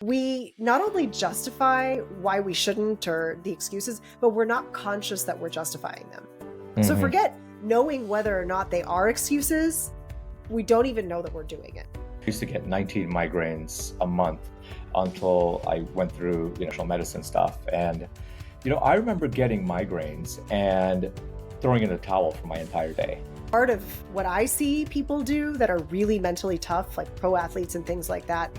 We not only justify why we shouldn't or the excuses, but we're not conscious that we're justifying them. So Hmm. forget knowing whether or not they are excuses. We don't even know that we're doing it. I used to get 19 migraines a month until I went through the international medicine stuff. And, I remember getting migraines and throwing in the towel for my entire day. Part of what I see people do that are really mentally tough, like pro athletes and things like that,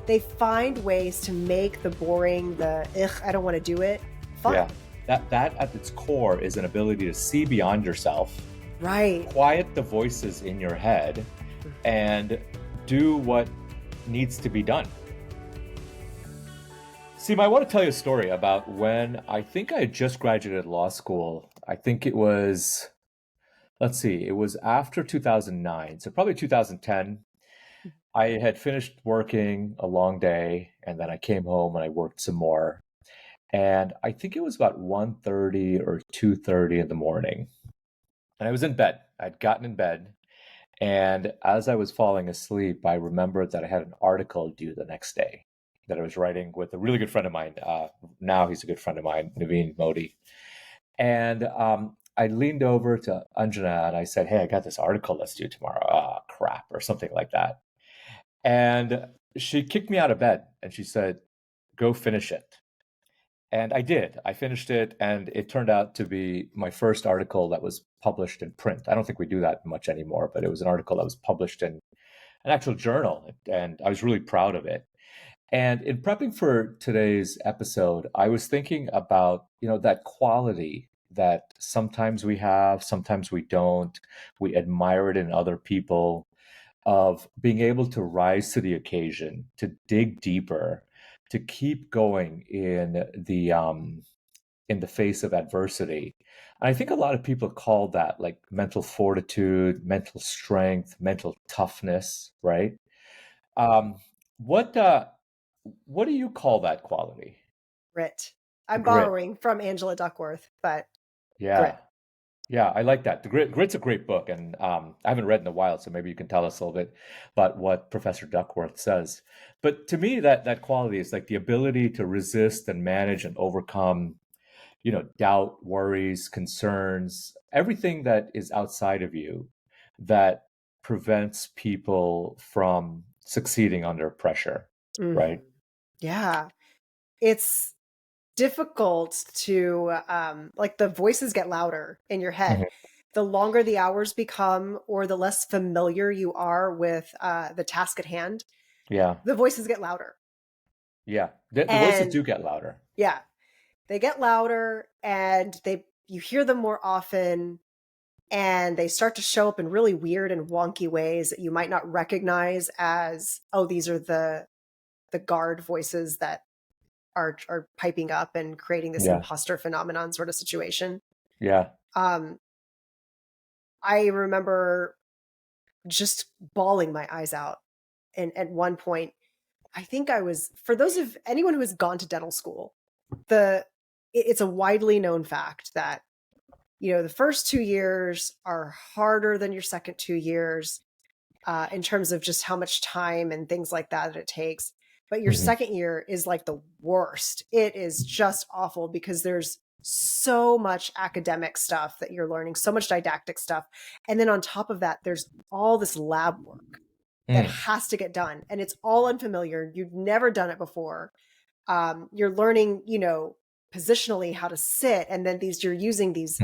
they find ways to make the boring, the I don't want to do it, fun. Yeah. That at its core is an ability to see beyond yourself, Right. quiet the voices in your head, and do what needs to be done. Seema, I want to tell you a story about when I think I had just graduated law school. I think it was, let's see, it was after 2009, so probably 2010. I had finished working a long day, and then I came home and I worked some more. And I think it was about 1:30 or 2:30 in the morning. And I was in bed. I'd gotten in bed. And as I was falling asleep, I remembered that I had an article due the next day that I was writing with a really good friend of mine. Now he's a good friend of mine, Naveen Modi. And I leaned over to Anjana and I said, "Hey, I got this article that's due tomorrow." Ah, crap, or something like that. And she kicked me out of bed and she said, "Go finish it." And I did. I finished it, and it turned out to be my first article that was published in print. I don't think we do that much anymore, but it was an article that was published in an actual journal, and I was really proud of it. And in prepping for today's episode, I was thinking about, that quality that sometimes we have, sometimes we don't. We admire it in other people, of being able to rise to the occasion, to dig deeper, to keep going in the face of adversity. And I think a lot of people call that like mental fortitude, mental strength, mental toughness, right? Um, what uh, what do you call that quality? Grit. I'm Grit. borrowing from Angela Duckworth, but Yeah. grit. Yeah, I like that. Grit's a great book, and I haven't read in a while, so maybe you can tell us a little bit about what Professor Duckworth says. But to me, that quality is like the ability to resist and manage and overcome, doubt, worries, concerns, everything that is outside of you that prevents people from succeeding under pressure, right? Mhm. Yeah. It's difficult to, like the voices get louder in your head. Mhm. The longer the hours become, or the less familiar you are with the task at hand, Yeah, the voices get louder. yeah. The voices And do get louder. yeah, they get louder and you hear them more often, and they start to show up in really weird and wonky ways that you might not recognize as, oh, these are the guard voices that are piping up and creating this Yeah, imposter phenomenon sort of situation. yeah. Um, I remember just bawling my eyes out. And at one point, I think I was, for those of anyone who has gone to dental school, it's a widely known fact that, the first 2 years are harder than your second 2 years, in terms of just how much time and things like that it takes. But your Mhm. second year is like the worst. It is just awful because there's so much academic stuff that you're learning, so much didactic stuff. And then on top of that, there's all this lab work that Mm. has to get done. And it's all unfamiliar. You've never done it before. You're learning, positionally how to sit. And then you're using these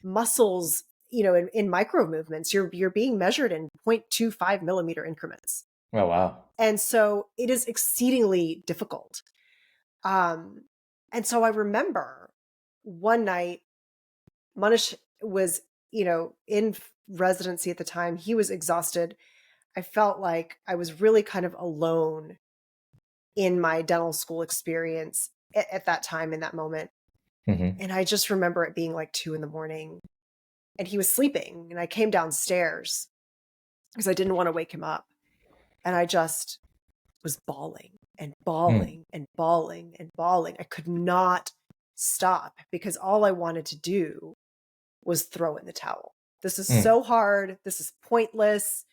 muscles, in micro movements. You're being measured in 0.25 millimeter increments. Oh, wow. And so it is exceedingly difficult. Um, and so I remember one night, Manish was, in residency at the time. He was exhausted. I felt like I was really kind of alone in my dental school experience at that time, in that moment. Mhm. And I just remember it being like 2 in the morning and he was sleeping. And I came downstairs because I didn't want to wake him up. And I just was bawling and Mm. bawling and bawling and bawling. I could not stop because all I wanted to do was throw in the towel. This is Mm. so hard. This is pointless.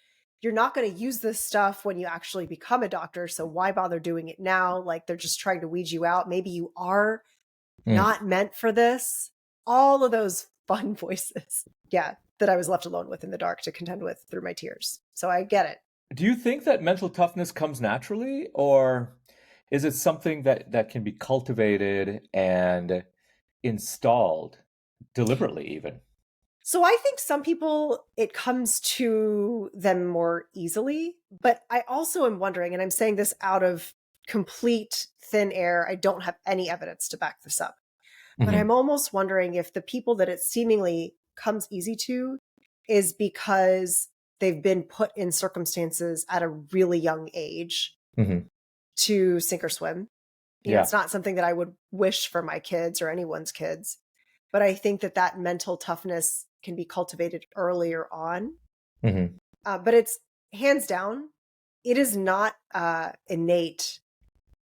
you're not going to use this stuff when you actually become a doctor. So why bother doing it now? Like they're just trying to weed you out. Maybe you are Mm. not meant for this. All of those fun voices. Yeah. That I was left alone with in the dark to contend with through my tears. So I get it. Do you think that mental toughness comes naturally, or is it something that can be cultivated and installed deliberately even? So I think some people, it comes to them more easily, but I also am wondering, and I'm saying this out of complete thin air. I don't have any evidence to back this up, but I'm Hmm. almost wondering if the people that it seemingly comes easy to is because they've been put in circumstances at a really young age Hmm. to sink or swim. Yeah. It's not something that I would wish for my kids or anyone's kids, but I think that that mental toughness can be cultivated earlier on. Hmm. But it's hands down, it is not innate,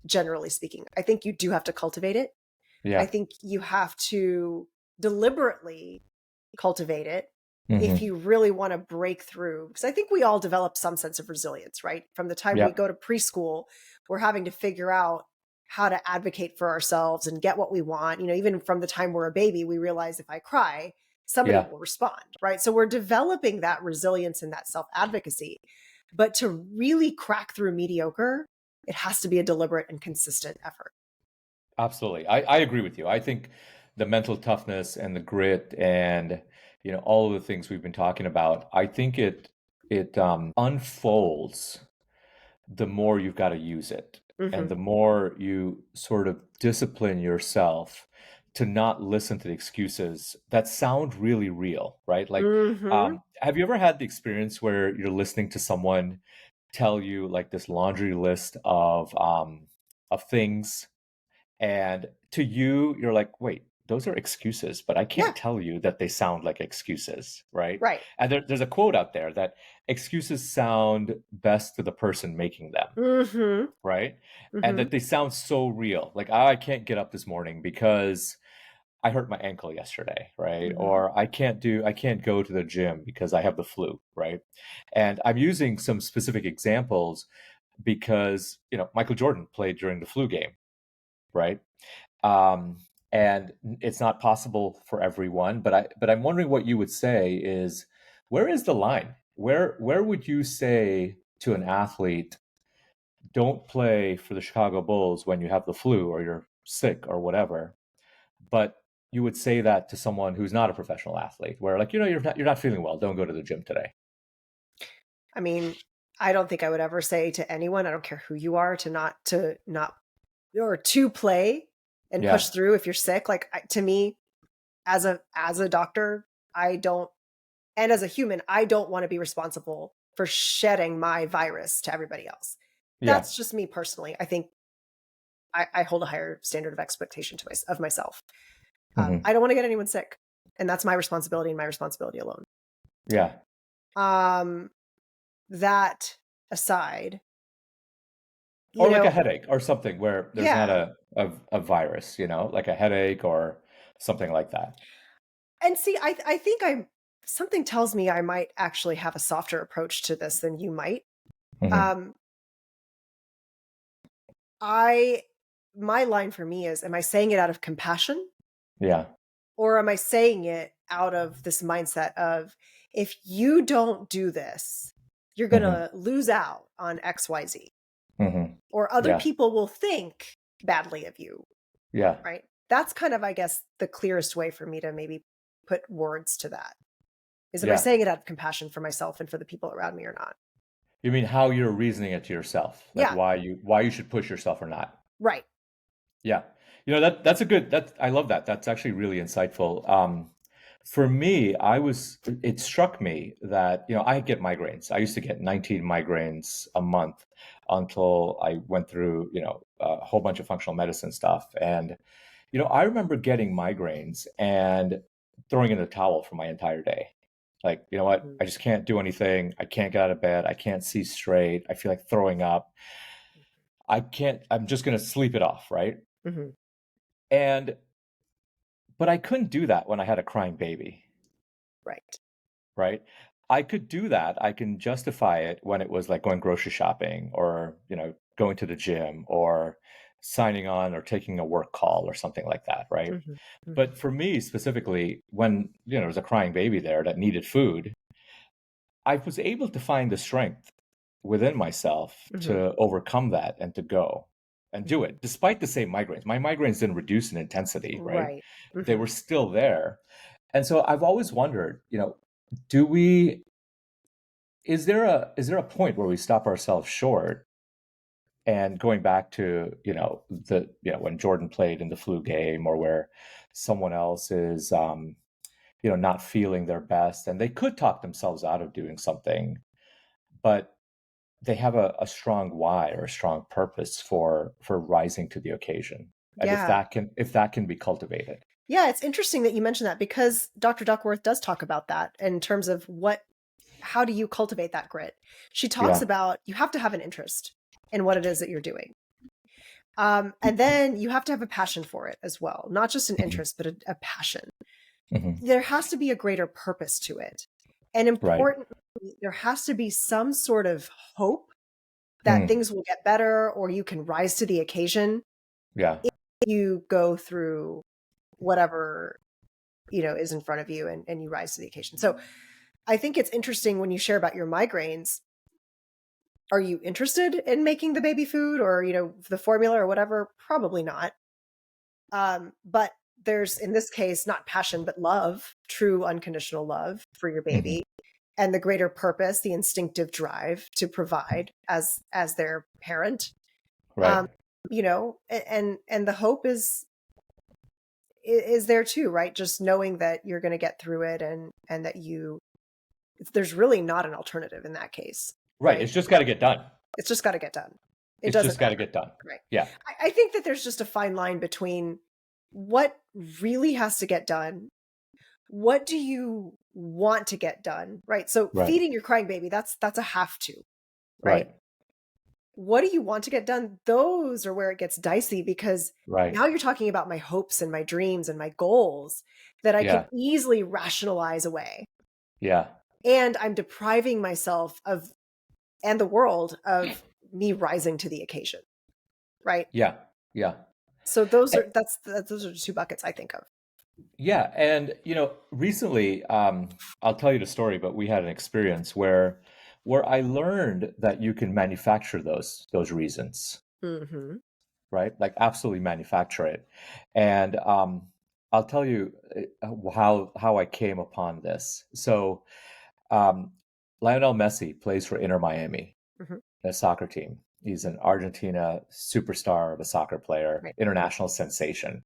generally speaking. I think you do have to cultivate it. I Yeah. think you have to deliberately cultivate it if Hmm. you really want to break through. Because I think we all develop some sense of resilience, right? From the time we Yeah. go to preschool, we're having to figure out how to advocate for ourselves and get what we want. Even from the time we're a baby, we realize if I cry, somebody Yeah. will respond, right? So we're developing that resilience and that self advocacy. But to really crack through mediocre, it has to be a deliberate and consistent effort. Absolutely. I agree with you. I think the mental toughness and the grit and all of the things we've been talking about, I think it unfolds the more you've got to use it and Hmm. the more you sort of discipline yourself to not listen to the excuses that sound really real, right? Like, Hmm. have you ever had the experience where you're listening to someone tell you like this laundry list of things, and to you, you're like, wait, those are excuses, but I Yeah. can't tell you that they sound like excuses, right? Right. And there's a quote out there that excuses sound best to the person making them, Hmm. right? And Hmm. that they sound so real. Like, "Ah, I can't get up this morning because I hurt my ankle yesterday, right? Hmm. Or I can't go to the gym because I have the flu, right?" And I'm using some specific examples because, Michael Jordan played during the flu game, right? Um, and it's not possible for everyone, but I'm wondering what you would say is, where is the line? Where would you say to an athlete, don't play for the Chicago Bulls when you have the flu or you're sick or whatever, but you would say that to someone who's not a professional athlete, where like, you're not feeling well, don't go to the gym today. I mean, I don't think I would ever say to anyone, I don't care who you are, to not or to play and push Yeah. through if you're sick. Like to me, as a doctor, I don't, and as a human, I don't want to be responsible for shedding my virus to everybody else. Yeah. That's just me personally. I think I hold a higher standard of expectation of myself. Hmm. I don't want to get anyone sick, and that's my responsibility and my responsibility alone. Yeah. Um, that aside, you Or like a know, headache or something where there's not yeah. a virus, like a headache or something like that. And see, I think something tells me I might actually have a softer approach to this than you might. Hmm. Um, I my line for me is, am I saying it out of compassion, Yeah. or am I saying it out of this mindset of, if you don't do this, you're going Hmm. to lose out on XYZ, Hmm. or other Yeah. people will think badly of you, Yeah. right? That's kind of, I guess, the clearest way for me to maybe put words to that is, am I Yeah. saying it out of compassion for myself and for the people around me or not? You mean how you're reasoning it to yourself, like Yeah, why you should push yourself or not? right. Yeah. That's a good that I love that. That's actually really insightful. For me, it struck me that, I get migraines. I used to get 19 migraines a month until I went through, a whole bunch of functional medicine stuff. And, I remember getting migraines and throwing in the towel for my entire day. Like, you know what? Mhm. I just can't do anything. I can't get out of bed. I can't see straight. I feel like throwing up. I'm just going to sleep it off, right? Mhm. And but I couldn't do that when I had a crying baby, Right. right? I could do that. I can justify it when it was like going grocery shopping or, going to the gym or signing on or taking a work call or something like that, right? Mhm, mhm, But for me specifically, when, there was a crying baby there that needed food, I was able to find the strength within myself mhm. to overcome that and to go and do Mhm. it, despite the same migraines. My migraines didn't reduce in intensity, right? Right. They Mhm. were still there. And so I've always wondered, do we is there a point where we stop ourselves short and going back to, when Jordan played in the flu game or where someone else is not feeling their best and they could talk themselves out of doing something, but they have a strong why or a strong purpose for rising to the occasion. And if Yeah. that can be cultivated. Yeah, it's interesting that you mentioned that because Dr. Duckworth does talk about that in terms of how do you cultivate that grit? She talks Yeah. about you have to have an interest in what it is that you're doing. And then you have to have a passion for it as well, not just an Hmm. interest, but a passion. Hmm. There has to be a greater purpose to it. And Right. importantly, there has to be some sort of hope that Mm. things will get better or you can rise to the occasion Yeah. if you go through whatever is in front of you and you rise to the occasion. So I think it's interesting when you share about your migraines. Are you interested in making the baby food or the formula or whatever? Probably not. But there's in this case not passion but love, true unconditional love for your Hmm. baby, and the greater purpose, the instinctive drive to provide as their parent. Right. um and the hope is there too, right? Just knowing that you're going to get through it, and that there's really not an alternative in that case, Right. right? It's just got to get done. It's just got to get done. It It's doesn't just got to matter, get done. right? Yeah. I think that there's just a fine line between what really has to get done. What do you want to get done, right? So Right. feeding your crying baby, that's a have to, right? Right. What do you want to get done? Those are where it gets dicey, because Right. now you're talking about my hopes and my dreams and my goals that I can Yeah. easily rationalize away. Yeah. And I'm depriving myself of and the world of me rising to the occasion, right? Yeah. Yeah. So Eh, those are the two buckets I think of. Yeah. And, recently, I'll tell you the story, but we had an experience where I learned that you can manufacture those reasons, Hmm. right? Like absolutely manufacture it. And I'll tell you how I came upon this. So um, Lionel Messi plays for Inter Miami, Hmm. a soccer team. He's an Argentina superstar of a soccer player, Right. international sensation.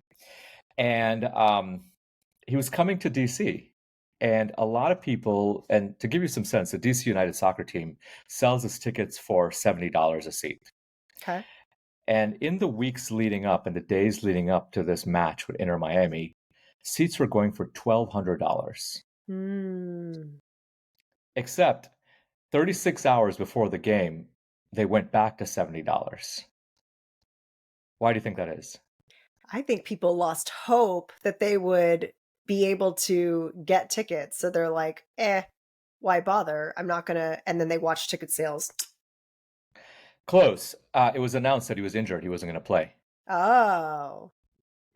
And he was coming to DC. And a lot of people, and to give you some sense, the DC United soccer team sells its tickets for $70 a seat. Okay. And in the weeks leading up and the days leading up to this match with Inter Miami, seats were going for $1,200. Mm. Except 36 hours before the game, they went back to $70. Why do you think that is? I think people lost hope that they would be able to get tickets. So they're like, why bother? I'm not gonna. And then they watch ticket sales. Close. It was announced that he was injured. He wasn't going to play, Oh.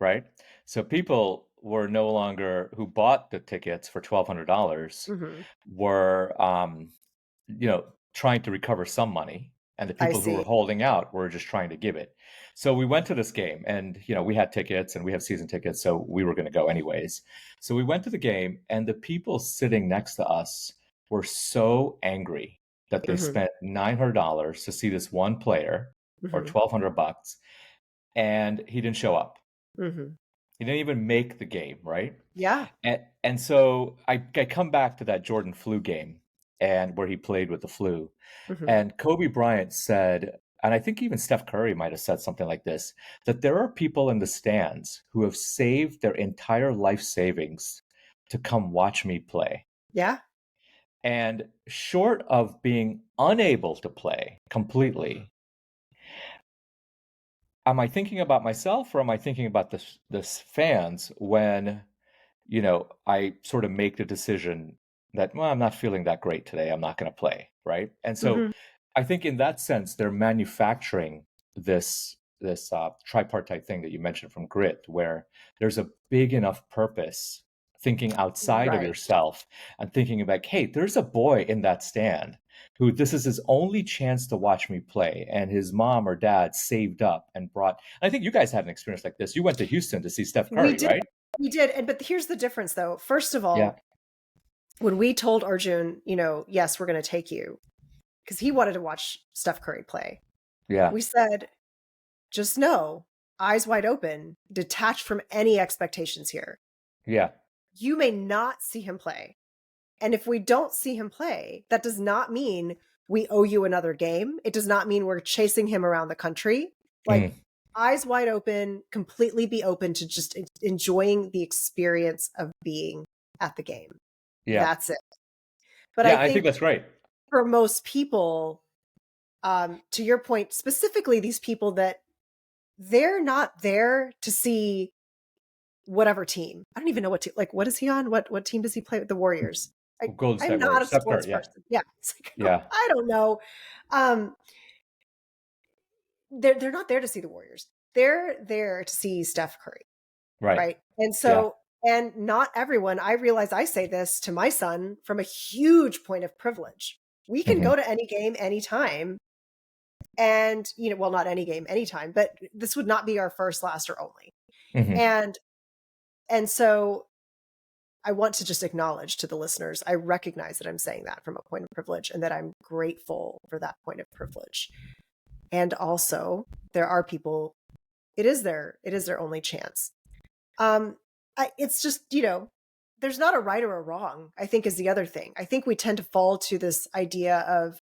right? So people were no longer who bought the tickets for $1,200 Hmm. were, trying to recover some money, and the I people who were see. holding out were just trying to give it. So we went to this game, and we had tickets, and we have season tickets, so we were going to go anyways. So we went to the game, and the people sitting next to us were so angry that they Hmm. spent $900 to see this one player, or Hmm. 1,200 bucks, and he didn't show up. Hmm. He didn't even make the game, right? Yeah. And so I come back to that Jordan flu game and where he played with the flu. Hmm. And Kobe Bryant said, and I think even Steph Curry might have said something like this, that there are people in the stands who have saved their entire life savings to come watch me play. Yeah. And short of being unable to play completely, am I thinking about myself or am I thinking about this fans when I sort of make the decision that, well, I'm not feeling that great today. I'm not going to play, right? And so Mhm. I think in that sense, they're manufacturing this tripartite thing that you mentioned from grit, where there's a big enough purpose, thinking outside of Right. yourself and thinking about, hey, there's a boy in that stand who this is his only chance to watch me play, and his mom or dad saved up and brought. I think you guys had an experience like this. You went to Houston to see Steph We Curry, did. right? We did. And but here's the difference though. First of Yeah, all, when we told Arjun, yes, we're going to take you because he wanted to watch Steph Curry play. yeah, We said, just know, eyes wide open, detached from any expectations here. yeah. You may not see him play. And if we don't see him play, that does not mean we owe you another game. It does not mean we're chasing him around the country. Like, Mm, eyes wide open, completely be open to just enjoying the experience of being at the game. yeah, That's it. But I yeah. I think think that's right. for most people, to your point, specifically these people that they're not there to see whatever team. I don't even know what team. Like, what is he on? What team does he play with? The Warriors. Golden I'm State not Warriors, a Steph sports Curry. Yeah, person. Yeah, it's like yeah. I don't know. Um, they're not there to see the Warriors. They're there to see Steph Curry, Right. right? And Yeah. so, and not everyone. I realize I say this to my son from a huge point of privilege. We can Hmm. go to any game anytime, and well, not any game anytime, but this would not be our first, last, or only. Hmm. And so I want to just acknowledge to the listeners, I recognize that I'm saying that from a point of privilege and that I'm grateful for that point of privilege. And also, there are people, it is their only chance. Um, it's just, there's not a right or a wrong, I think is the other thing. I think we tend to fall to this idea of,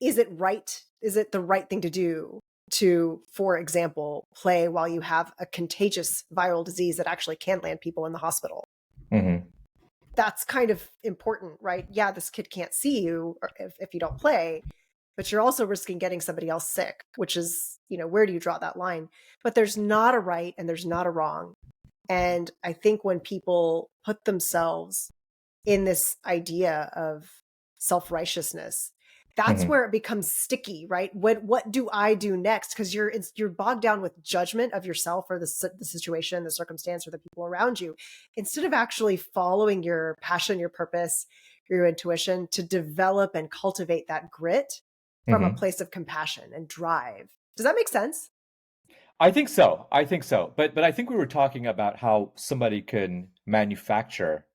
is it right? Is it the right thing to do to, for example, play while you have a contagious viral disease that actually can land people in the hospital? Hmm. That's kind of important, right? Yeah, this kid can't see you if you don't play, but you're also risking getting somebody else sick, which is, where do you draw that line? But there's not a right and there's not a wrong. And I think when people put themselves in this idea of self-righteousness, that's Hmm. where it becomes sticky, right? What do I do next? Because you're bogged down with judgment of yourself or the situation, the circumstance, or the people around you, instead of actually following your passion, your purpose, your intuition to develop and cultivate that grit from a Hmm. place of compassion and drive. Does that make sense? I think so. I think so. But I think we were talking about how somebody can manufacture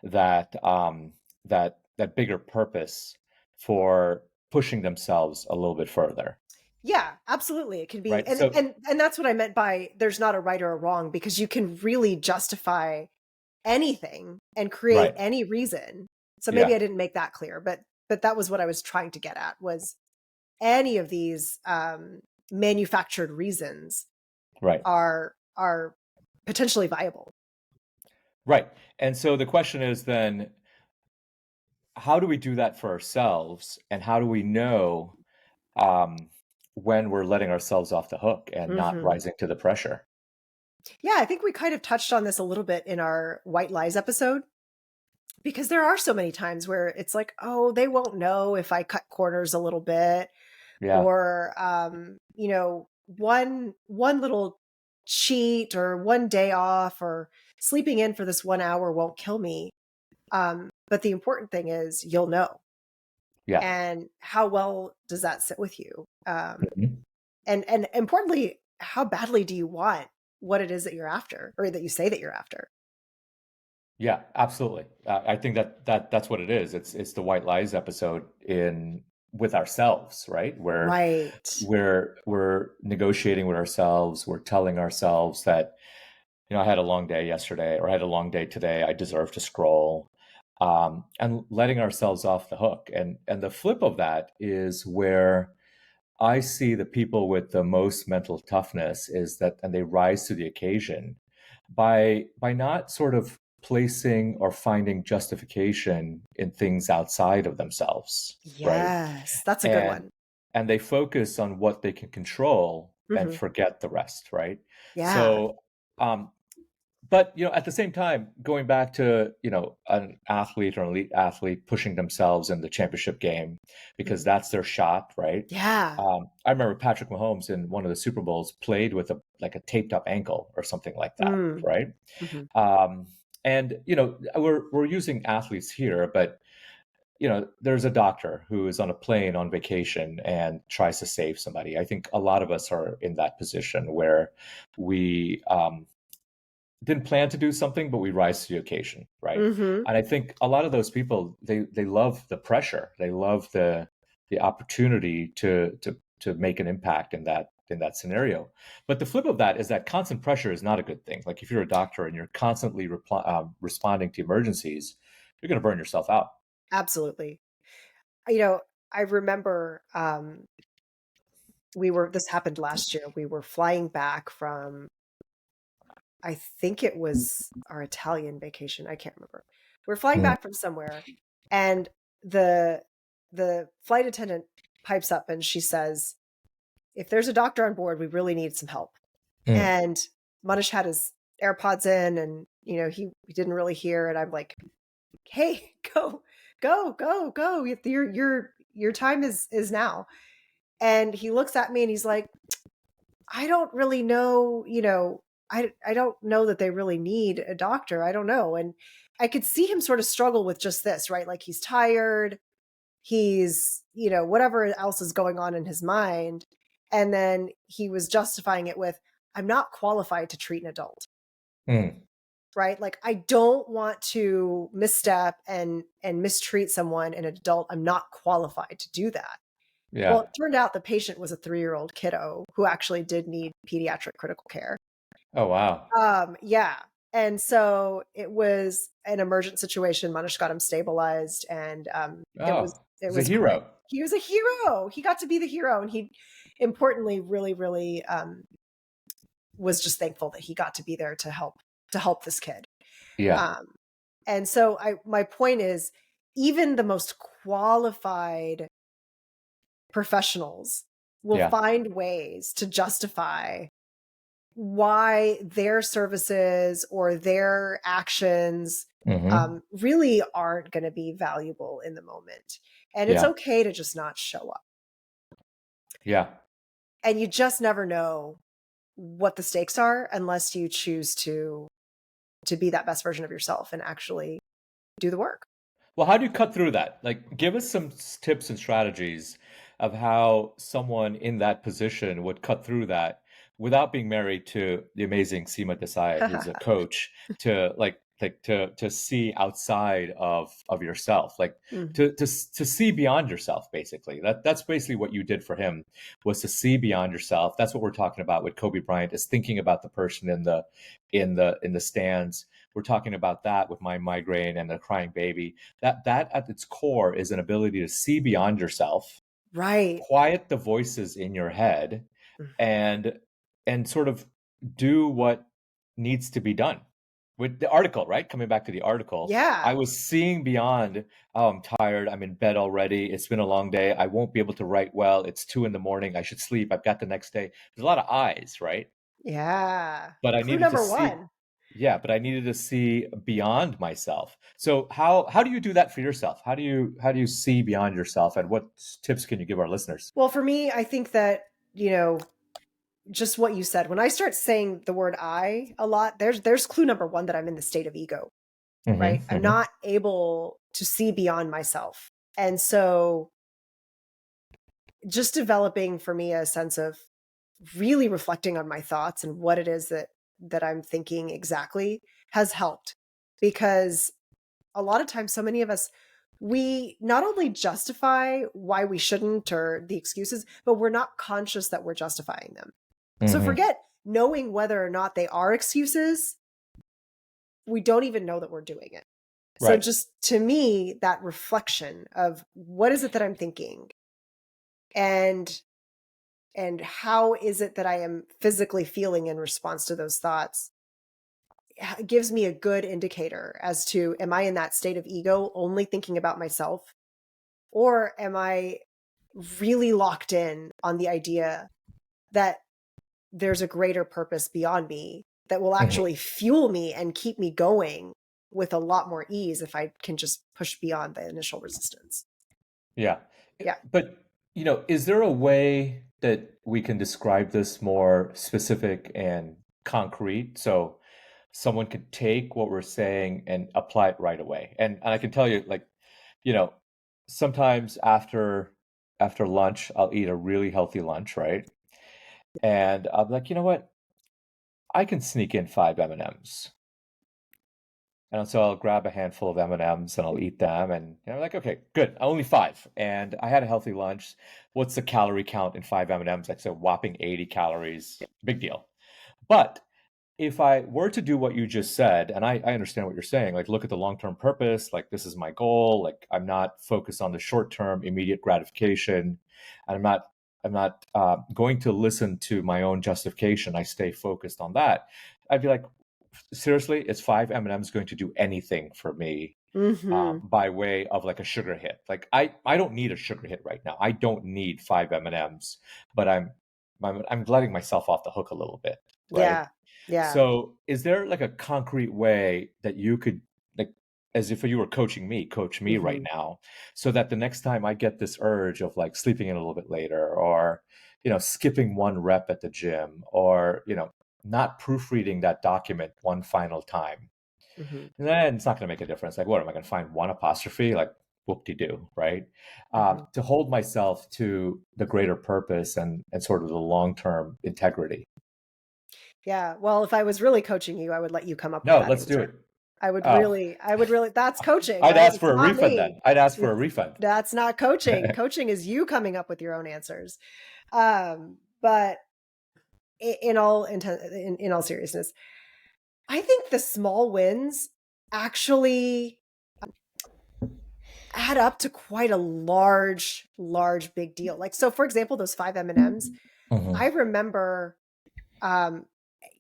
that bigger purpose for pushing themselves a little bit further, Yeah, absolutely. It can be, right? and So, and that's what I meant by there's not a right or a wrong, because you can really justify anything and create right. any reason. So maybe Yeah. I didn't make that clear, but that was what I was trying to get at, was any of these manufactured reasons Right. are potentially viable. Right. And so the question is then, how do we do that for ourselves? And how do we know um, when we're letting ourselves off the hook and not Hmm. rising to the pressure? Yeah, I think we kind of touched on this a little bit in our White Lies episode, because there are so many times where it's like, oh, they won't know if I cut corners a little bit, Yeah. or one little cheat or one day off or sleeping in for this 1 hour won't kill me. But the important thing is you'll know. Yeah. And how well does that sit with you? Mhm. And importantly, how badly do you want what it is that you're after, or that you say that you're after? Yeah, absolutely. I think that's what it is. It's the white lies episode in with ourselves, right? Where Right. we're negotiating with ourselves. We're telling ourselves that, I had a long day yesterday, or I had a long day today. I deserve to scroll, and letting ourselves off the hook. And the flip of that is where I see the people with the most mental toughness is that, and they rise to the occasion by not sort of placing or finding justification in things outside of themselves, right? Yes, that's a good And one. and they focus on what they can control and Hmm. forget the rest, right? Yeah. So um, but at the same time, going back to an athlete or an elite athlete pushing themselves in the championship game because Mhm. that's their shot, right? Yeah. I remember Patrick Mahomes in one of the Super Bowls played with a taped up ankle or something like that, Mm. right? Mhm. Um, and we're using athletes here, but there's a doctor who is on a plane on vacation and tries to save somebody. I think a lot of us are in that position where we didn't plan to do something, but we rise to the occasion, right? Mhm. And I think a lot of those people they love the pressure, they love the opportunity to make an impact in that scenario. But the flip of that is that constant pressure is not a good thing. Like if you're a doctor and you're constantly responding to emergencies, you're going to burn yourself out. Absolutely. You know, I remember, this happened last year. We were flying back from, I think it was our Italian vacation. I can't remember. We're flying Mm, back from somewhere, and the the flight attendant pipes up and she says, "If there's a doctor on board, we really need some help." mm, And Manish had his AirPods in, and he didn't really hear. And I'm like, "Hey, go, go, go, go! Your time is now." And he looks at me and he's like, "I don't really know, I don't know that they really need a doctor. I don't know." And I could see him sort of struggle with just this, right? Like he's tired, he's, whatever else is going on in his mind. And then he was justifying it with, "I'm not qualified to treat an adult." mm. Right? Like I don't want to misstep and mistreat someone, an adult. I'm not qualified to do that. Well, Yeah. it turned out the patient was a 3-year-old kiddo who actually did need pediatric critical care. Oh wow. Yeah. And so it was an emergent situation. Manish got him stabilized, and it was Oh, it he's a was great. hero. He was a hero. He got to be the hero, and he importantly really, really was just thankful that he got to be there to help this kid. Yeah. Um, and so my point is, even the most qualified professionals will Yeah. find ways to justify why their services or their actions Hmm. really aren't going to be valuable in the moment. And it's Yeah. okay to just not show up. Yeah. And you just never know what the stakes are unless you choose to be that best version of yourself and actually do the work. Well, how do you cut through that? Like, give us some tips and strategies of how someone in that position would cut through that without being married to the amazing Seema Desai, who's a coach, to to see outside of yourself, like Mm. to see beyond yourself. Basically, that's basically what you did for him, was to see beyond yourself. That's what we're talking about with Kobe Bryant, is thinking about the person in the stands. We're talking about that with my migraine and the crying baby. That at its core is an ability to see beyond yourself, Right. quiet the voices in your head, Mm. and sort of do what needs to be done. With the article, right? Coming back to the article, I Yeah. was seeing beyond, oh, I'm tired, I'm in bed already, it's been a long day, I won't be able to write well, it's 2 in the morning, I should sleep, I've got the next day. There's a lot of eyes, right? Yeah. But I Clue needed to number see, 1. yeah, but I needed to see beyond myself. So how do you do that for yourself? How do you see beyond yourself, and what tips can you give our listeners? Well, for me, I think that, you know, just what you said, when I start saying the word "I" a lot, there's clue number 1 that I'm in the state of ego, right? Hmm. I'm Hmm. not able to see beyond myself. And so just developing for me a sense of really reflecting on my thoughts and what it is that I'm thinking exactly has helped, because a lot of times so many of us, we not only justify why we shouldn't or the excuses, but we're not conscious that we're justifying them. So Hmm. forget knowing whether or not they are excuses, we don't even know that we're doing it. So Right. just to me, that reflection of what is it that I'm thinking, and how is it that I am physically feeling in response to those thoughts, gives me a good indicator as to, am I in that state of ego only thinking about myself, or am I really locked in on the idea that there's a greater purpose beyond me that will Mhm. actually fuel me and keep me going with a lot more ease if I can just push beyond the initial resistance. Yeah. Yeah. But, is there a way that we can describe this more specific and concrete so someone could take what we're saying and apply it right away? And I can tell you, like, you know, sometimes after lunch, I'll eat a really healthy lunch, right? And I'm like, you know what? I can sneak in 5 M&Ms. And so I'll grab a handful of M&Ms and I'll eat them. And I'm like, okay, good. Only five. And I had a healthy lunch. What's the calorie count in 5 M&Ms? Like, so whopping 80 calories. Big deal. But if I were to do what you just said, and I understand what you're saying, like look at the long-term purpose, like this is my goal, like I'm not focused on the short-term immediate gratification. And I'm not going to listen to my own justification. I stay focused on that. I'd be like, seriously, is 5 M&Ms going to do anything for me Mm-hmm. by way of like a sugar hit? Like I don't need a sugar hit right now. I don't need 5 M&Ms, but I'm letting myself off the hook a little bit, right? Yeah. Yeah. So is there like a concrete way that you could, like, as if you were coaching me, coach me right Mm-hmm. now, so that the next time I get this urge of like sleeping in a little bit later, or skipping one rep at the gym, or not proofreading that document one final time, Mm-hmm. then it's not going to make a difference. Like, what am I going to find one apostrophe? Like, whoop-de-doo, right? Mm-hmm. To hold myself to the greater purpose and sort of the long-term integrity. Yeah. Well, if I was really coaching you, I would let you come up with No, that let's do answer. it. I Oh, would really, that's coaching, I'd right? ask It's for a not refund me. then. I'd ask for a It's, refund. that's not coaching. Coaching is you coming up with your own answers. But in all seriousness, I think the small wins actually add up to quite a large big deal. Like, so for example, those 5 M&Ms, I Mhm. remember, um,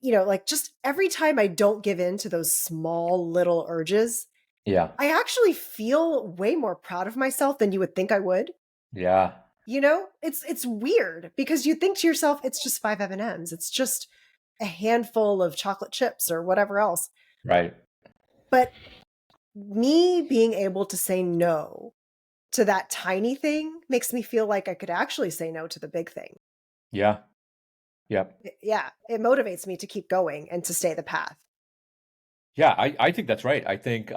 like just every time I don't give in to those small little urges, Yeah. I actually feel way more proud of myself than you would think I would. Yeah. It's weird because you think to yourself, it's just 5 M&Ms. It's just a handful of chocolate chips or whatever else. Right. But me being able to say no to that tiny thing makes me feel like I could actually say no to the big thing. Yeah. Yep. Yeah, it motivates me to keep going and to stay the path. Yeah, I think that's right. I think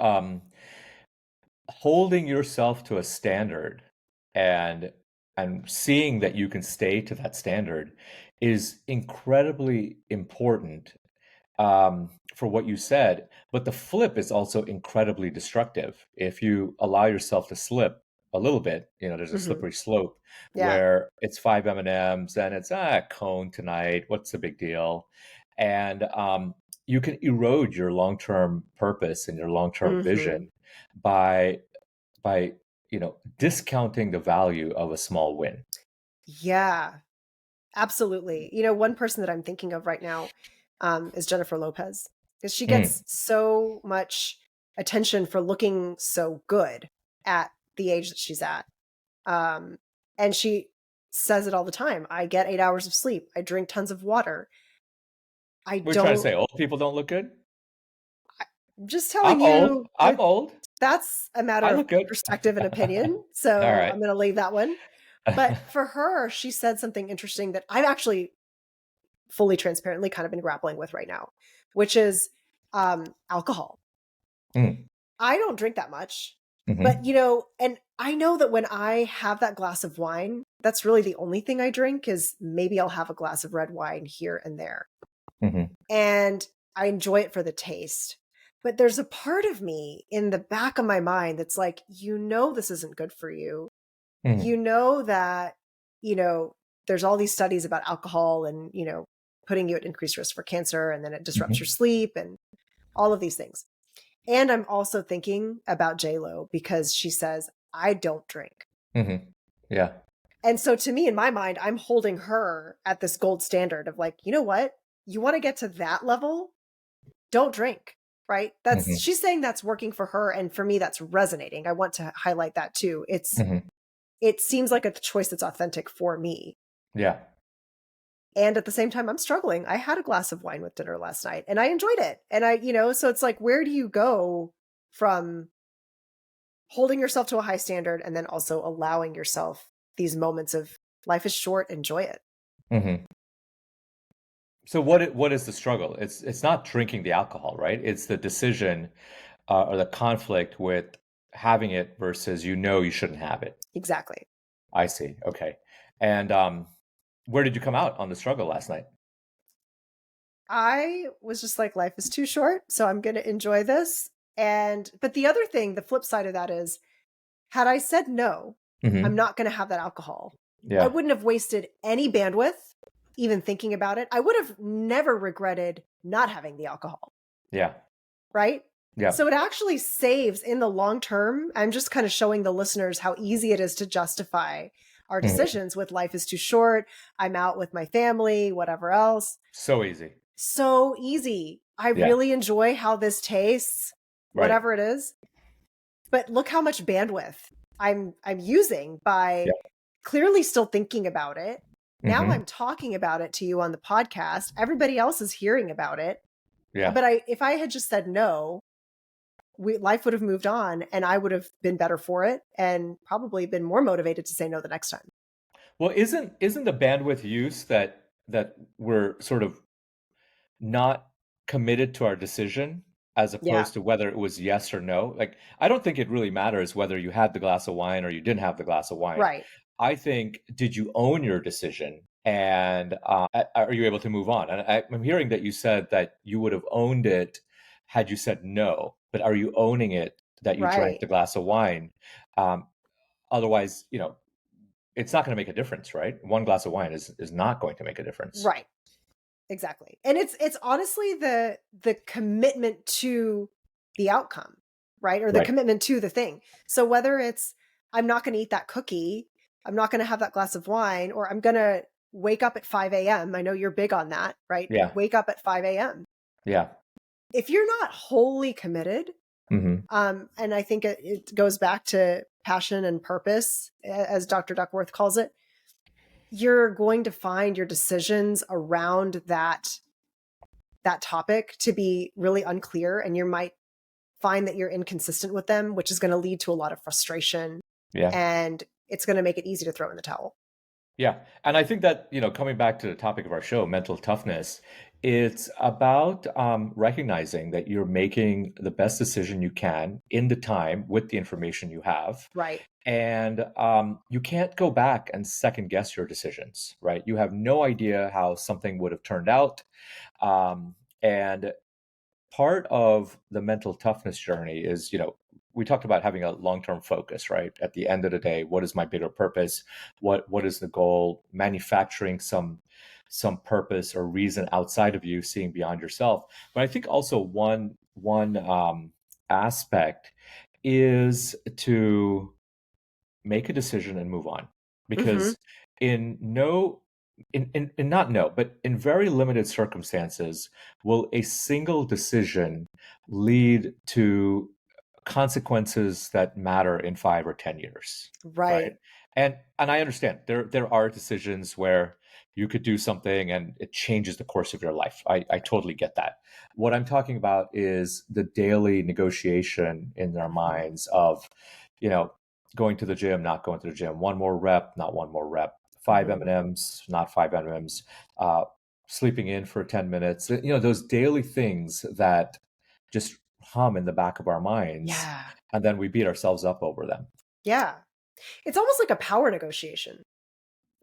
holding yourself to a standard and seeing that you can stay to that standard is incredibly important, for what you said. But the flip is also incredibly destructive. If you allow yourself to slip a little bit, there's a Hmm. slippery slope Yeah. where it's 5 M&Ms and it's cone tonight. What's the big deal? And you can erode your long-term purpose and your long-term Hmm. vision by discounting the value of a small win. Yeah, absolutely. One person that I'm thinking of right now is Jennifer Lopez, because she Mm. gets so much attention for looking so good at the age that she's at. Um, and she says it all the time. I get 8 hours of sleep. I drink tons of water. I We're trying to don't, say old people don't look good. I'm just I'm telling old. you I'm that old. that's a I matter of look good. perspective and opinion. All So right. I'm going to leave that one. But for her, she said something interesting that I've actually fully transparently kind of been grappling with right now, which is alcohol. Mm. I don't drink that much, but Hmm. and I know that when I have that glass of wine, that's really the only thing I drink is maybe I'll have a glass of red wine here and there. Hmm. And I enjoy it for the taste. But there's a part of me in the back of my mind that's like, this isn't good for you. Hmm. You know that, you know, there's all these studies about alcohol and, putting you at increased risk for cancer, and then it disrupts your Hmm. sleep and all of these things. And I'm also thinking about J Lo because she says, I don't drink. Hmm. Yeah. And so to me, in my mind, I'm holding her at this gold standard of like, you know what? You want to get to that level? Don't drink. Right. Hmm. She's saying that's working for her. And for me, that's resonating. I want to highlight that too. Hmm. It seems like a choice that's authentic for me. Yeah. And at the same time, I'm struggling. I had a glass of wine with dinner last night and I enjoyed it. And so it's like, where do you go from holding yourself to a high standard and then also allowing yourself these moments of life is short, enjoy it? Hmm. So what is the struggle? It's not drinking the alcohol, right? It's the decision or the conflict with having it versus you shouldn't have it. Exactly. I see. Okay. And where did you come out on the struggle last night? I was just like, life is too short, so I'm going to enjoy this. But the other thing, the flip side of that is, had I said no, I'm Hmm. not going to have that alcohol, I Yeah. wouldn't have wasted any bandwidth even thinking about it. I would have never regretted not having the alcohol, Yeah. right? Yeah. So it actually saves in the long term. I'm just kind of showing the listeners how easy it is to justify our Hmm. decisions with life is too short. I'm out with my family, whatever else. So easy. So easy. I Yeah. really enjoy how this tastes, Right. whatever it is. But look how much bandwidth I'm using by Yeah. clearly still thinking about it. Now Hmm. I'm talking about it to you on the podcast. Everybody else is hearing about it. Yeah. But if I had just said no, life would have moved on and I would have been better for it and probably been more motivated to say no the next time. Well, isn't the bandwidth use that we're sort of not committed to our decision as Yeah. opposed to whether it was yes or no? Like, I don't think it really matters whether you had the glass of wine or you didn't have the glass of wine. Right. I think, did you own your decision? And are you able to move on? And I'm hearing that you said that you would have owned it had you said no, but are you owning it that you drank Right. the glass of wine? Um, Otherwise, it's not going to make a difference, right? One glass of wine is not going to make a difference. Right. Exactly. And it's honestly the commitment to the outcome, right? Or the Right. commitment to the thing. So whether it's I'm not going to eat that cookie, I'm not going to have that glass of wine, or I'm going to wake up at 5 a.m. I know you're big on that, right? Yeah. Wake up at 5 a.m. Yeah. If you're not wholly committed, Hmm. and I think it goes back to passion and purpose, as Dr. Duckworth calls it, you're going to find your decisions around that topic to be really unclear, and you might find that you're inconsistent with them, which is going to lead to a lot of frustration, Yeah. and it's going to make it easy to throw in the towel. Yeah. And I think that, coming back to the topic of our show, mental toughness, it's about recognizing that you're making the best decision you can in the time with the information you have. Right. And you can't go back and second guess your decisions, right? You have no idea how something would have turned out. And part of the mental toughness journey is, we talked about having a long-term focus, right? At the end of the day, what is my bigger purpose? What is the goal? Manufacturing some purpose or reason outside of you, seeing beyond yourself. But I think also one aspect is to make a decision and move on, Hmm. because in no in not no but in very limited circumstances will a single decision lead to consequences that matter in 5 or 10 years, right? Right. And I understand there are decisions where you could do something and it changes the course of your life. I totally get that. What I'm talking about is the daily negotiation in our minds of, you know going to the gym, not going to the gym, one more rep, not one more rep, five Hmm. M&Ms, not five M&Ms, uh, sleeping in for 10 minutes, those daily things that just hum in the back of our minds, Yeah. and then we beat ourselves up over them. Yeah. It's almost like a power negotiation,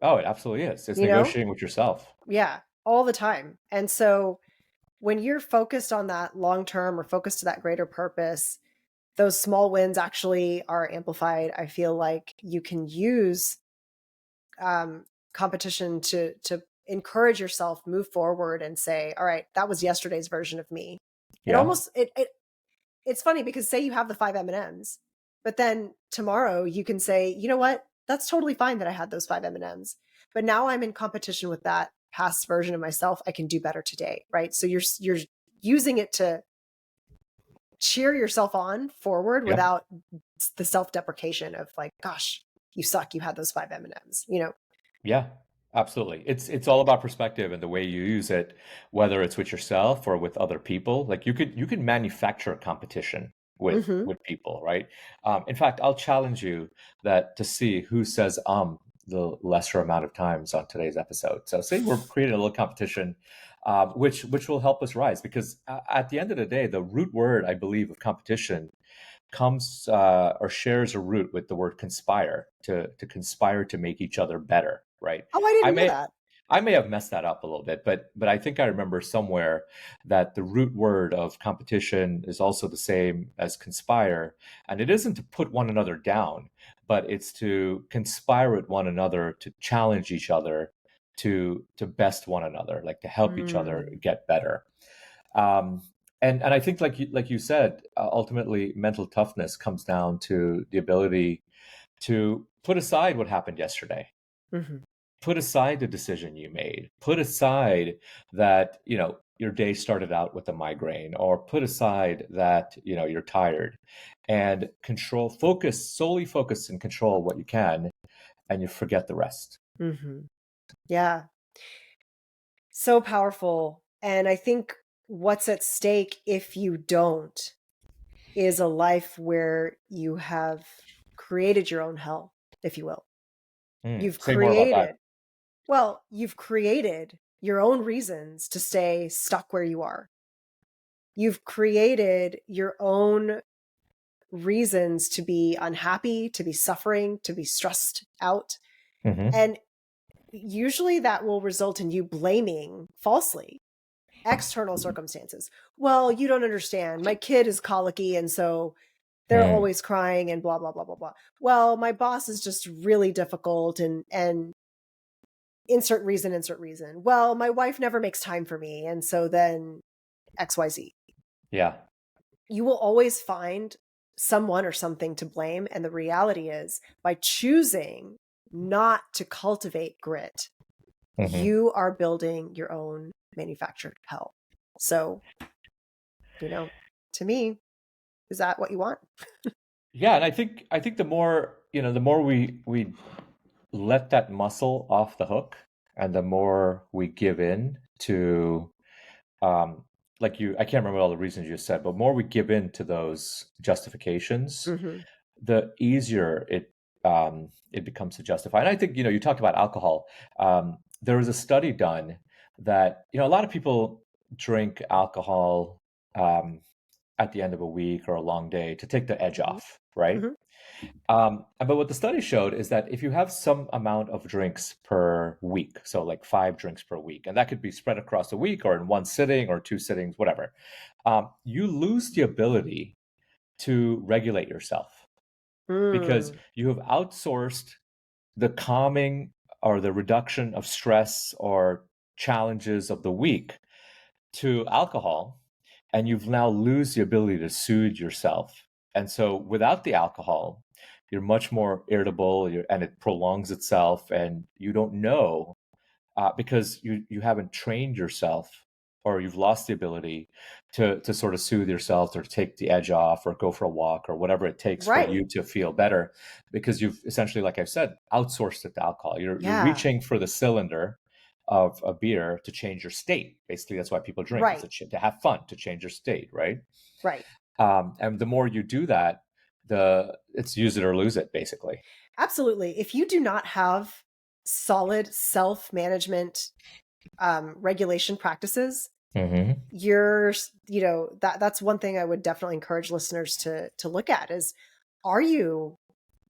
Oh, it absolutely is. It's you know? negotiating with yourself. Yeah. All the time. And so when you're focused on that long term or focused to that greater purpose, those small wins actually are amplified. I feel like you can use um, competition to encourage yourself, move forward, and say, "All right, that was yesterday's version of me." It Yeah. almost it's funny because say you have the five M and M's, but then tomorrow you can say, "You know what? That's totally fine that I had those five M and M's, but now I'm in competition with that past version of myself. I can do better today." Right? So you're using it to cheer yourself on forward Yeah. without the self-deprecation of like, gosh, you suck, you had those five M&Ms. Yeah. Absolutely. It's all about perspective and the way you use it, whether it's with yourself or with other people. Like you could manufacture competition Hmm. with people, right? In fact, I'll challenge you that to see who says the lesser amount of times on today's episode. So say we're creating a little competition, which will help us rise because at the end of the day, the root word I believe of competition comes or shares a root with the word conspire to conspire to make each other better, right? Oh, I I didn't know may that. I may have messed that up a little bit, but I think I remember somewhere that the root word of competition is also the same as conspire, and it isn't to put one another down, but it's to conspire with one another to challenge each other to best one another, like to help each other Mm, get better. Um, and I think like you said, ultimately mental toughness comes down to the ability to put aside what happened yesterday, mhm, put aside the decision you made, put aside that your day started out with a migraine, or put aside that you're tired, and solely focus and control what you can, and you forget the rest. mhm. Yeah, so powerful. And I think what's at stake if you don't is a life where you have created your own hell, if you will. You've Say more about that. created, well, you've created your own reasons to stay stuck where you are. You've created your own reasons to be unhappy, to be suffering, to be stressed out. Hmm. And usually that will result in you blaming falsely external circumstances. Well, you don't understand. My kid is colicky and so they're Mm, always crying and blah blah blah blah blah. Well, my boss is just really difficult and insert reason. Well, my wife never makes time for me and so then XYZ. yeah. You will always find someone or something to blame, and the reality is by choosing not to cultivate grit, Hmm. you are building your own manufactured hell. So, you know, to me, is that what you want? Yeah, and I think the more we let that muscle off the hook, and the more we give in to um I can't remember all the reasons you said, but more we give in to those justifications, Mm-hmm. the easier it becomes to justify. And I think you talked about alcohol. There was a study done that a lot of people drink alcohol um at the end of a week or a long day to take the edge Mm-hmm. off, right? Mm-hmm. But what the study showed is that if you have some amount of drinks per week, so like 5 drinks per week, and that could be spread across a week or in one sitting or two sittings, whatever, you lose the ability to regulate yourself because Mm. you have outsourced the calming or the reduction of stress or challenges of the week to alcohol, and you've now lose the ability to soothe yourself. And so without the alcohol, you're much more irritable, and it prolongs itself, and you don't know because you haven't trained yourself, or you've lost the ability to sort of soothe yourself or to take the edge off or go for a walk or whatever it takes for Right. you to feel better, because you've essentially, like I've said, outsourced it to alcohol. You're Yeah. reaching for the cylinder of a beer to change your state. Basically, that's why people drink, is Right. to have fun, to change your state, right? Right. And the more you do that, it's use it or lose it, basically. Absolutely. If you do not have solid self management regulation practices, Hmm. you're that's one thing I would definitely encourage listeners to look at is, are you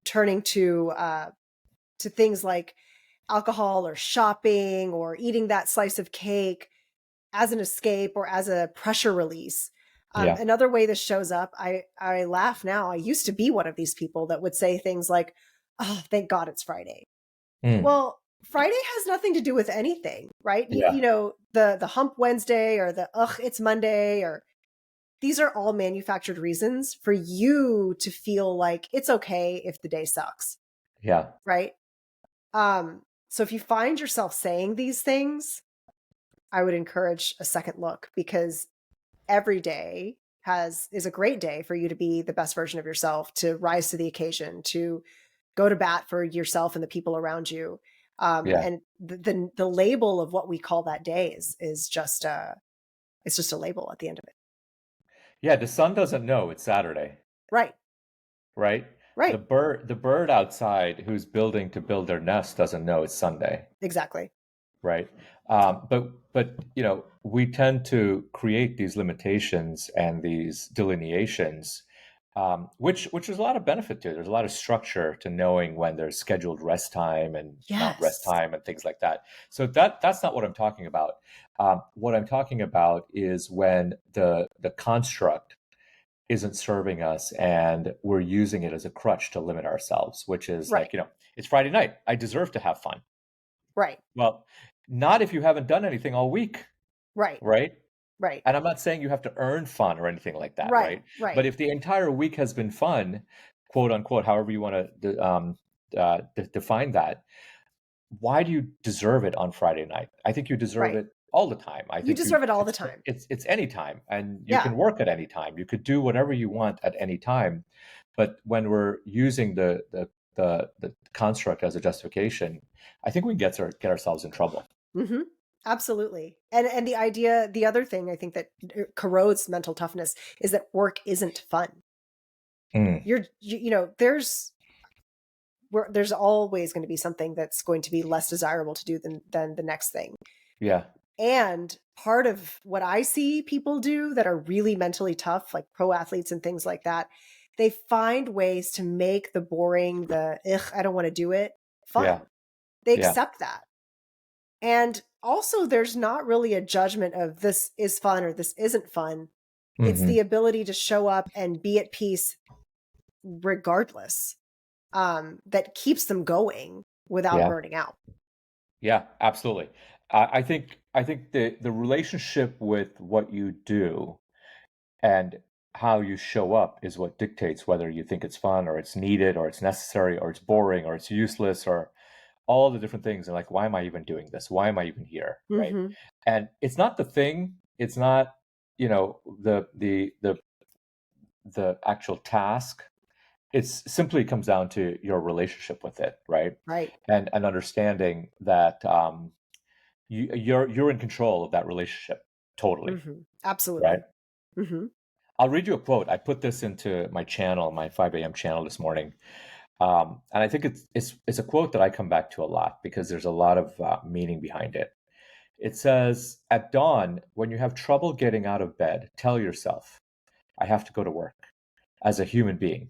turning to things like alcohol or shopping or eating that slice of cake as an escape or as a pressure release? Yeah. Another way this shows up, I laugh now. I used to be one of these people that would say things like, oh, thank God it's Friday. Mm. Well, Friday has nothing to do with anything, right? You Yeah. know, the hump Wednesday or the ugh, it's Monday, or these are all manufactured reasons for you to feel like it's okay if the day sucks, Yeah. right? So if you find yourself saying these things, I would encourage a second look, because every day has is a great day for you to be the best version of yourself, to rise to the occasion, to go to bat for yourself and the people around you. Yeah. And the label of what we call that day is just it's just a label at the end of it. Yeah, the sun doesn't know it's Saturday, Right. right? Right. The bird outside who's building to build their nest doesn't know it's Sunday. Exactly. Right? But we tend to create these limitations and these delineations, which there's a lot of benefit to. There's a lot of structure to knowing when there's scheduled rest time and not rest Yes. time and things like that. So that's not what I'm talking about. What I'm talking about is when the construct isn't serving us and we're using it as a crutch to limit ourselves, which is Right. like, it's Friday night. I deserve to have fun. Right. Well, not if you haven't done anything all week, Right. right? Right. And I'm not saying you have to earn fun or anything like that, Right. right? But Right. if the entire week has been fun, quote unquote, however you want to define that, why do you deserve it on Friday night? I think you deserve Right. it all the time. I You think you deserve it all the it's time. it's any time, and you Yeah. can work at any time. You could do whatever you want at any time. But when we're using the construct as a justification, I think we can get ourselves in trouble. Hmm. Absolutely. And the other thing I think that corrodes mental toughness is that work isn't fun. Mm, There's always going to be something that's going to be less desirable to do than the next thing. yeah, And part of what I see people do that are really mentally tough, like pro athletes and things like that, they find ways to make the boring, the ugh, I don't want to do it, yeah, fun. They yeah. accept that. And also, there's not really a judgment of this is fun or this isn't fun. It's Hmm. the ability to show up and be at peace regardless, that keeps them going without Yeah, burning out. yeah, absolutely. I think the relationship with what you do and how you show up is what dictates whether you think it's fun or it's needed or it's necessary or it's boring or it's useless or all the different things. And like, why am I even doing this? Why am I even here? Right? Hmm. And it's not the thing. It's not, the actual task. It's simply comes down to your relationship with it, right? Right. And understanding that you're in control of that relationship totally, Hmm. right? Absolutely. Hmm. I'll read you a quote. I put this into my channel, my 5 a.m. channel this morning, and I think it's a quote that I come back to a lot because there's a lot of meaning behind it. It says, "At dawn, when you have trouble getting out of bed, tell yourself, 'I have to go to work.' As a human being,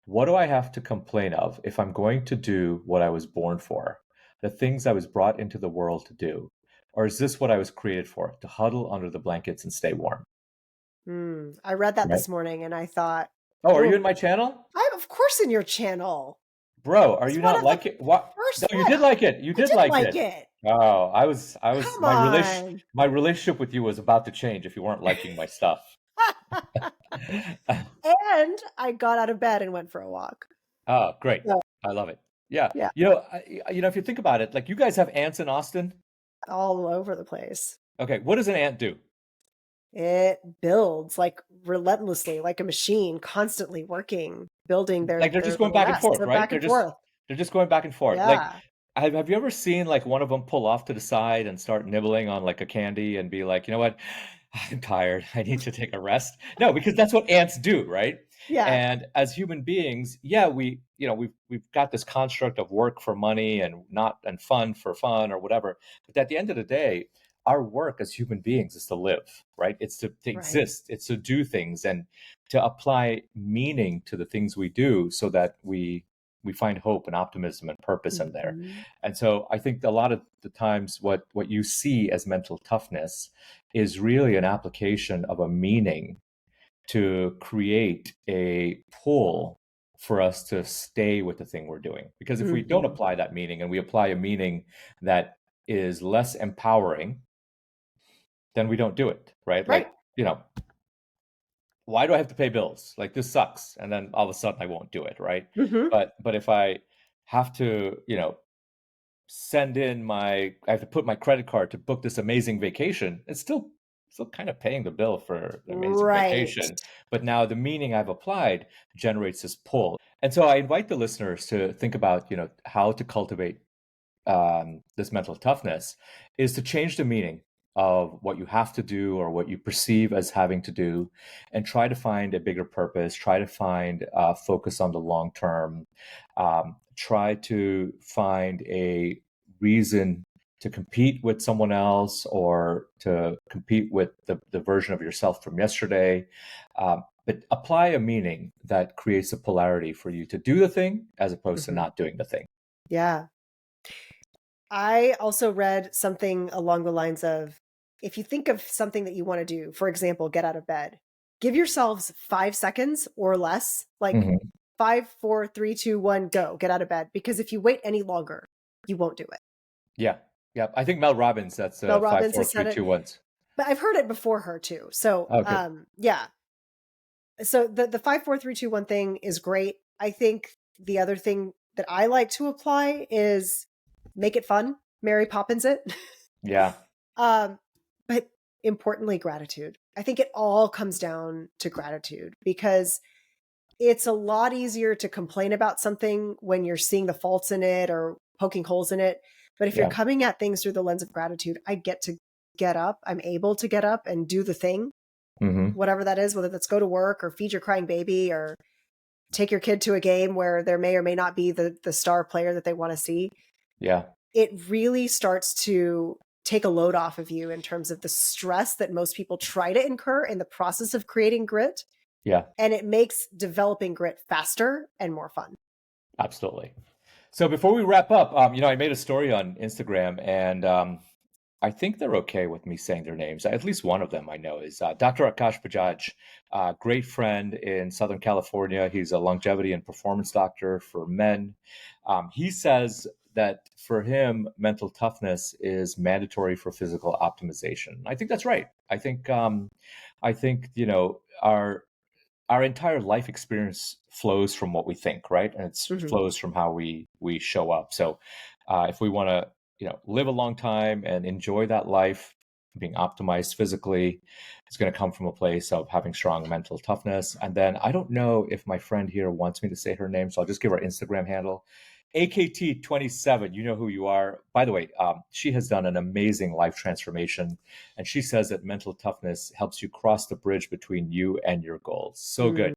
what do I have to complain of if I'm going to do what I was born for, the things I was brought into the world to do? Or is this what I was created for, to huddle under the blankets and stay warm?" I read that Right? this morning and I thought, Oh, are oh, you in my channel? I'm of course in your channel. Bro, are It's you one not of the like it? What? No, first you one. did like it. You I did did like like it. it. Oh, I was Come on. my relationship with you was about to change if you weren't liking my stuff. And I got out of bed and went for a walk. Oh, great. So, I love it. Yeah. yeah, If you think about it, like you guys have ants in Austin. all over the place. Okay, what does an ant do? It builds like relentlessly, like a machine, constantly working, building Like they're just their going little back and nests. forth, They're right? back and forth. They're just going back and forth. Like Yeah. have you ever seen like one of them pull off to the side and start nibbling on like a candy and be like, you know what? I'm tired. I need to take a rest. No, because that's what ants do, right? Yeah. And as human beings, yeah, we've got this construct of work for money and not and fun for fun or whatever. But at the end of the day, our work as human beings is to live, right? It's to Right. exist. It's to do things and to apply meaning to the things we do so that we find hope and optimism and purpose in there. Mhm. And so I think a lot of the times what you see as mental toughness is really an application of a meaning to create a pull for us to stay with the thing we're doing. Because if we don't Mhm. apply that meaning and we apply a meaning that is less empowering, then we don't do it, right? Right. Like, why do I have to pay bills? Like this sucks. And then all of a sudden I won't do it, right? Mhm. But if I have to, I have to put my credit card to book this amazing vacation, it's still kind of paying the bill for the amazing Right. vacation. But now the meaning I've applied generates this pull. And so I invite the listeners to think about, how to cultivate this mental toughness is to change the meaning of what you have to do or what you perceive as having to do, and try to find a bigger purpose, try to find focus on the long term, try to find a reason to compete with someone else or to compete with the version of yourself from yesterday. But apply a meaning that creates a polarity for you to do the thing as opposed to Mhm. not doing the thing. Yeah. I also read something along the lines of, if you think of something that you want to do, for example, get out of bed, give yourselves 5 seconds or less, like Hmm. 5, 4, 3, 2, 1, go, get out of bed. Because if you wait any longer, you won't do it. Yeah. Yeah. I think Mel Robbins, that's Mel five, Robbins four, has three, said it, two, ones. but I've heard it before her too. So, Okay. yeah. So the 5, 4, 3, 2, 1 thing is great. I think the other thing that I like to apply is make it fun. Mary Poppins it. Yeah. Um, but importantly, gratitude. I think it all comes down to gratitude, because it's a lot easier to complain about something when you're seeing the faults in it or poking holes in it. But if you're Yeah. coming at things through the lens of gratitude, I get to get up. I'm able to get up and do the thing, Hmm. whatever that is, whether that's go to work or feed your crying baby or take your kid to a game where there may or may not be the star player that they want to see. Yeah. It really starts to take a load off of you in terms of the stress that most people try to incur in the process of creating grit. Yeah. And it makes developing grit faster and more fun. Absolutely. So before we wrap up, I made a story on Instagram, and I think they're okay with me saying their names. At least one of them I know is Dr. Akash Bajaj, great friend in Southern California. He's a longevity and performance doctor for men. He says that for him, mental toughness is mandatory for physical optimization. I think that's right. I think our entire life experience flows from what we think, right? And it Mhm. flows from how we show up. So if we want to, live a long time and enjoy that life, being optimized physically, it's going to come from a place of having strong mental toughness. And then I don't know if my friend here wants me to say her name, so I'll just give her Instagram handle. AKT27, you know who you are. By the way, she has done an amazing life transformation, and she says that mental toughness helps you cross the bridge between you and your goals. So good. Mm.